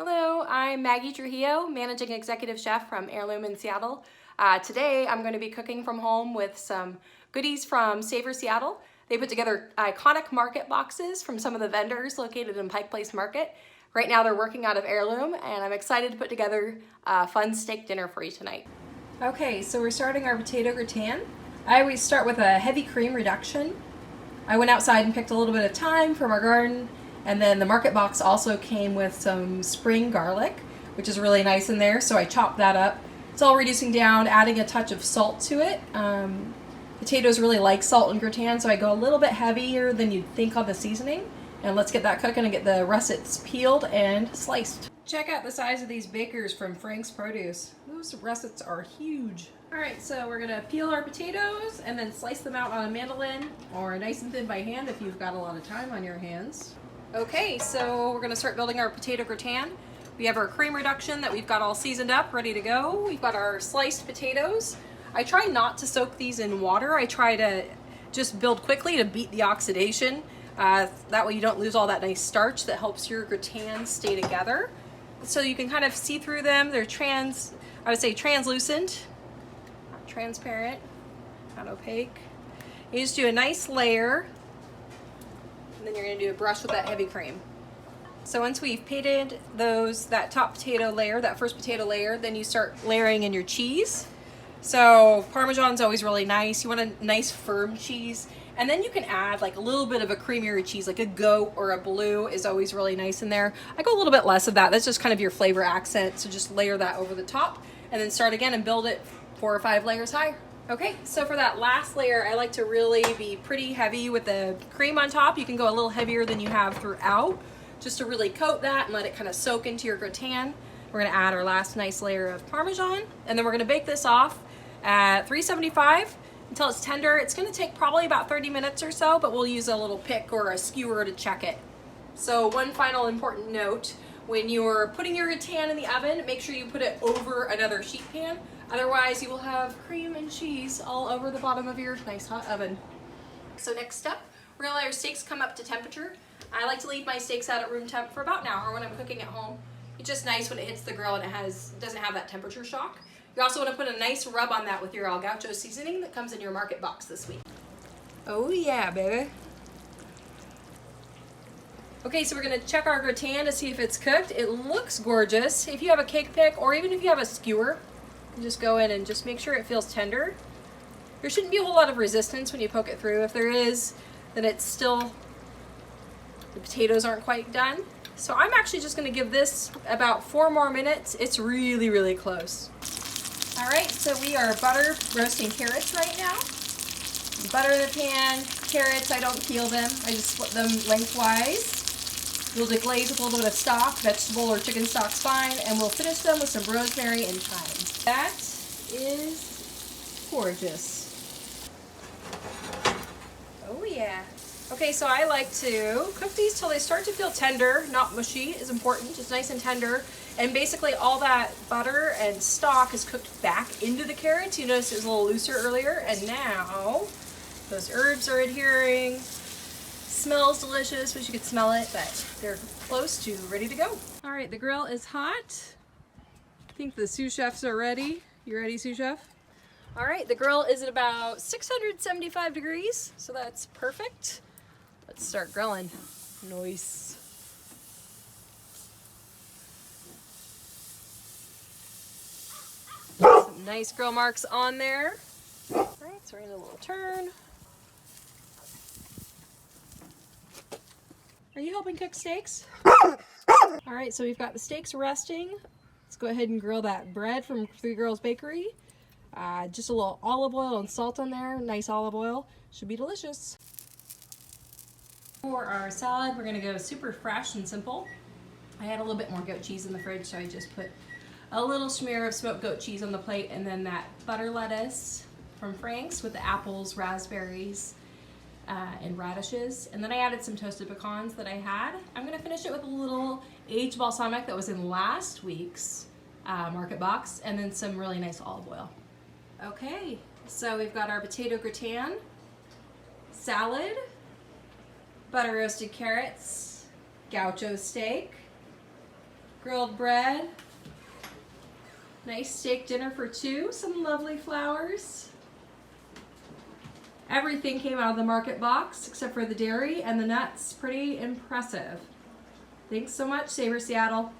Hello, I'm Maggie Trujillo, Managing Executive Chef from Heirloom in Seattle. Today I'm going to be cooking from home with some goodies from Savor Seattle. They put together iconic market boxes from some of the vendors located in Pike Place Market. Right now they're working out of Heirloom, and I'm excited to put together a fun steak dinner for you tonight. Okay, so we're starting our potato gratin. I always start with a heavy cream reduction. I went outside and picked a little bit of thyme from our garden, and then the market box also came with some spring garlic, which is really nice in there, so I chopped that up. It's all reducing down, adding a touch of salt to it. Potatoes really like salt and gratin, so I go a little bit heavier than you'd think on the seasoning. And let's get that cooking and get the russets peeled and sliced. Check out the size of these bakers from Frank's Produce. Those russets are huge. Alright, so we're going to peel our potatoes and then slice them out on a mandolin or nice and thin by hand if you've got a lot of time on your hands. Okay, so we're going to start building our potato gratin. We have our cream reduction that we've got all seasoned up, ready to go. We've got our sliced potatoes. I try not to soak these in water. I try to just build quickly to beat the oxidation. That way you don't lose all that nice starch that helps your gratin stay together. So you can kind of see through them. They're I would say translucent, not transparent, not opaque. You just do a nice layer, and then you're going to do a brush with that heavy cream. So once we've pitted that top potato layer, that first potato layer, then you start layering in your cheese. So Parmesan's always really nice. You want a nice firm cheese. And then you can add like a little bit of a creamier cheese, like a goat or a blue is always really nice in there. I go a little bit less of that. That's just kind of your flavor accent. So just layer that over the top and then start again and build it 4 or 5 layers higher. Okay, so for that last layer, I like to really be pretty heavy with the cream on top. You can go a little heavier than you have throughout, just to really coat that and let it kind of soak into your gratin. We're gonna add our last nice layer of Parmesan, and then we're gonna bake this off at 375 until it's tender. It's gonna take probably about 30 minutes or so, but we'll use a little pick or a skewer to check it. So one final important note, when you're putting your gratin in the oven, make sure you put it over another sheet pan. Otherwise you will have cream and cheese all over the bottom of your nice hot oven. So next up, we're gonna let our steaks come up to temperature. I like to leave my steaks out at room temp for about an hour when I'm cooking at home. It's just nice when it hits the grill and it doesn't have that temperature shock. You also want to put a nice rub on that with your al gaucho seasoning that comes in your market box this week. Oh yeah, baby. Okay, so we're going to check our gratin to see if it's cooked. It looks gorgeous. If you have a cake pick or even if you have a skewer, you just go in and just make sure it feels tender. There shouldn't be a whole lot of resistance when you poke it through. If there is, then it's still, the potatoes aren't quite done. So I'm actually just going to give this about 4 more minutes. It's really, really close. All right, so we are butter roasting carrots right now. Butter in the pan, carrots, I don't peel them. I just split them lengthwise. We'll deglaze with a little bit of stock, vegetable or chicken stock's fine, and we'll finish them with some rosemary and thyme. That is gorgeous. Oh yeah. Okay, so I like to cook these till they start to feel tender, not mushy is important, just nice and tender. And basically all that butter and stock is cooked back into the carrots. You noticed it was a little looser earlier, and now those herbs are adhering. Smells delicious, wish you could smell it, but they're close to ready to go. All right, the grill is hot. I think the sous chefs are ready. You ready, sous chef? All right, the grill is at about 675 degrees, so that's perfect. Let's start grilling. Nice. Some nice grill marks on there. All right, so we're gonna do a little turn. Are you helping cook steaks? All right, so we've got the steaks resting. Let's go ahead and grill that bread from Three Girls Bakery. Just a little olive oil and salt on there. Nice olive oil. Should be delicious. For our salad, we're gonna go super fresh and simple. I had a little bit more goat cheese in the fridge, so I just put a little smear of smoked goat cheese on the plate, and then that butter lettuce from Frank's with the apples, raspberries, and radishes. And then I added some toasted pecans that I had. I'm gonna finish it with a little aged balsamic that was in last week's market box, and then some really nice olive oil. Okay, so we've got our potato gratin, salad, butter roasted carrots, gaucho steak, grilled bread, nice steak dinner for two, some lovely flowers. Everything came out of the market box except for the dairy and the nuts. Pretty impressive. Thanks so much, Savor Seattle.